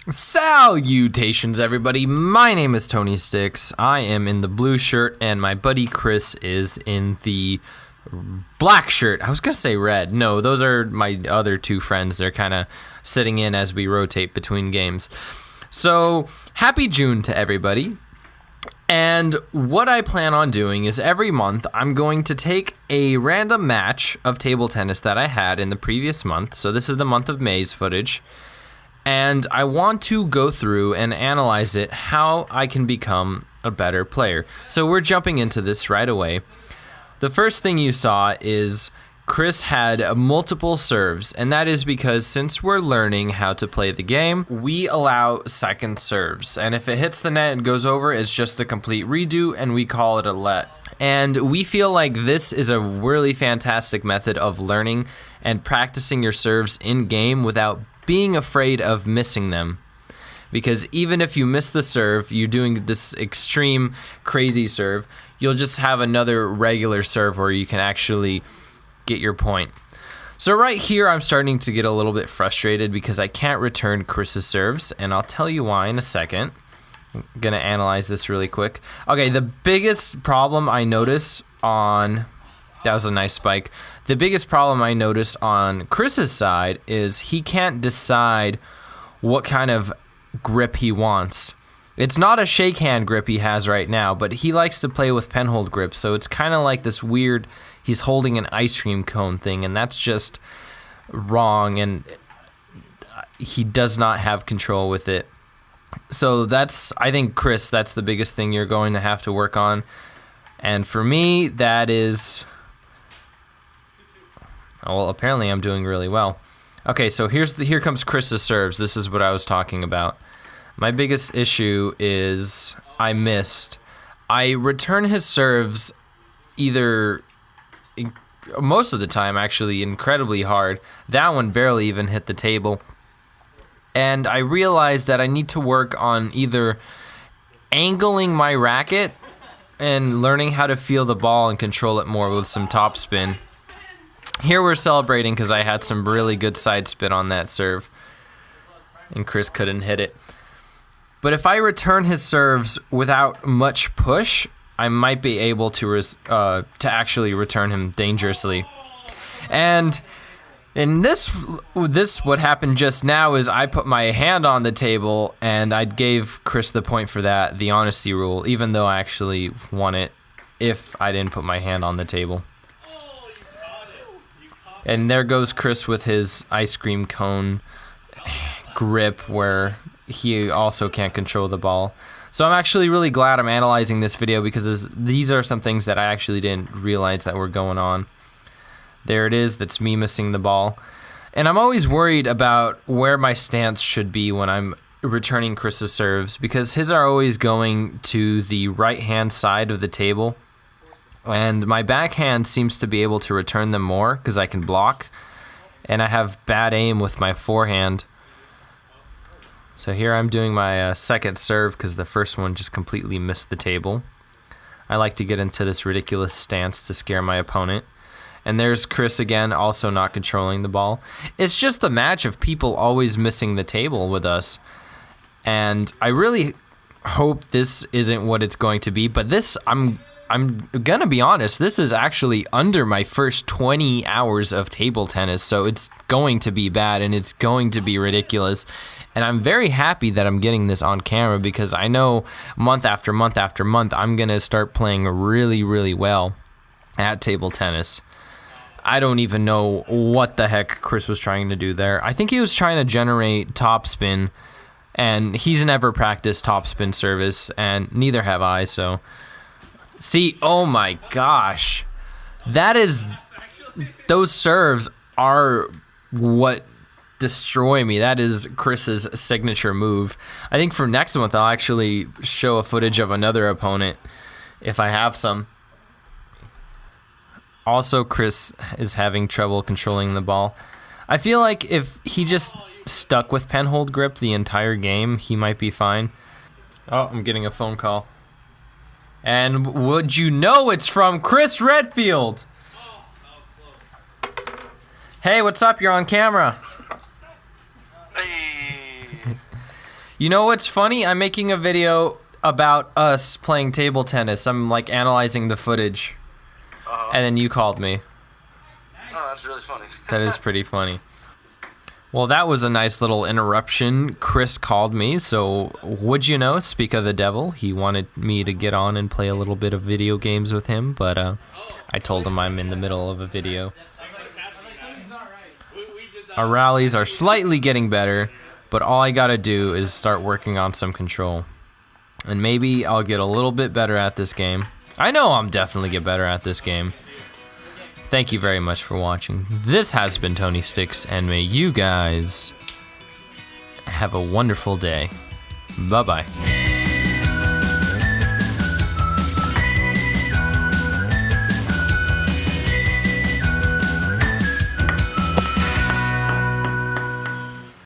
Salutations, everybody. My name is Tony Sticks. I am in the blue shirt, and my buddy Chris is in the black shirt. I was going to say red. No, those are my other two friends. They're kind of sitting in as we rotate between games. So, happy June to everybody. And what I plan on doing is every month I'm going to take a random match of table tennis that I had in the previous month. So this is the month of May's footage. And I want to go through and analyze it, how I can become a better player. So we're jumping into this right away. The first thing you saw is Chris had multiple serves, and that is because since we're learning how to play the game, we allow second serves. And if it hits the net and goes over, it's just a complete redo, and we call it a let. And we feel like this is a really fantastic method of learning and practicing your serves in game without being afraid of missing them. Because even if you miss the serve, you're doing this extreme crazy serve, you'll just have another regular serve where you can actually get your point. So right here I'm starting to get a little bit frustrated because I can't return Chris's serves, and I'll tell you why in a second. I'm gonna analyze this really quick. Okay, the biggest problem I notice on that was a nice spike. The biggest problem I noticed on Chris's side is he can't decide what kind of grip he wants. It's not a shake hand grip he has right now, but he likes to play with pen hold grip, so it's kind of like this weird, he's holding an ice cream cone thing, and that's just wrong, and he does not have control with it. So I think, Chris, that's the biggest thing you're going to have to work on. And for me, that is... well, apparently I'm doing really well. Okay, so here comes Chris's serves. This is what I was talking about. My biggest issue is I missed. I return his serves either, most of the time actually, incredibly hard. That one barely even hit the table. And I realized that I need to work on either angling my racket and learning how to feel the ball and control it more with some topspin. Here we're celebrating because I had some really good side spin on that serve, and Chris couldn't hit it. But if I return his serves without much push, I might be able to actually return him dangerously. And in this what happened just now is I put my hand on the table, and I gave Chris the point for that, the honesty rule, even though I actually won it if I didn't put my hand on the table. And there goes Chris with his ice cream cone grip where he also can't control the ball. So I'm actually really glad I'm analyzing this video because these are some things that I actually didn't realize that were going on. There it is. That's me missing the ball. And I'm always worried about where my stance should be when I'm returning Chris's serves because his are always going to the right-hand side of the table. And my backhand seems to be able to return them more because I can block. And I have bad aim with my forehand. So here I'm doing my second serve because the first one just completely missed the table. I like to get into this ridiculous stance to scare my opponent. And there's Chris again, also not controlling the ball. It's just a match of people always missing the table with us. And I really hope this isn't what it's going to be. But this, I'm gonna be honest, this is actually under my first 20 hours of table tennis, so it's going to be bad and it's going to be ridiculous. And I'm very happy that I'm getting this on camera because I know month after month after month I'm gonna start playing really, really well at table tennis. I don't even know what the heck Chris was trying to do there. I think he was trying to generate topspin, and he's never practiced topspin service, and neither have I, so... See, oh my gosh, those serves are what destroy me. That is Chris's signature move. I think for next month, I'll actually show a footage of another opponent if I have some. Also, Chris is having trouble controlling the ball. I feel like if he just stuck with pen hold grip the entire game, he might be fine. Oh, I'm getting a phone call. And would you know it's from Chris Redfield? Hey, what's up? You're on camera. Hey. You know what's funny? I'm making a video about us playing table tennis. I'm like analyzing the footage. And then you called me. Oh, that's really funny. That is pretty funny. Well, that was a nice little interruption. Chris called me, so would you know, speak of the devil, he wanted me to get on and play a little bit of video games with him, but I told him I'm in the middle of a video. Our rallies are slightly getting better, but all I gotta do is start working on some control. And maybe I'll get a little bit better at this game. I know I'm definitely get better at this game. Thank you very much for watching. This has been Tony Sticks, and may you guys have a wonderful day. Bye-bye.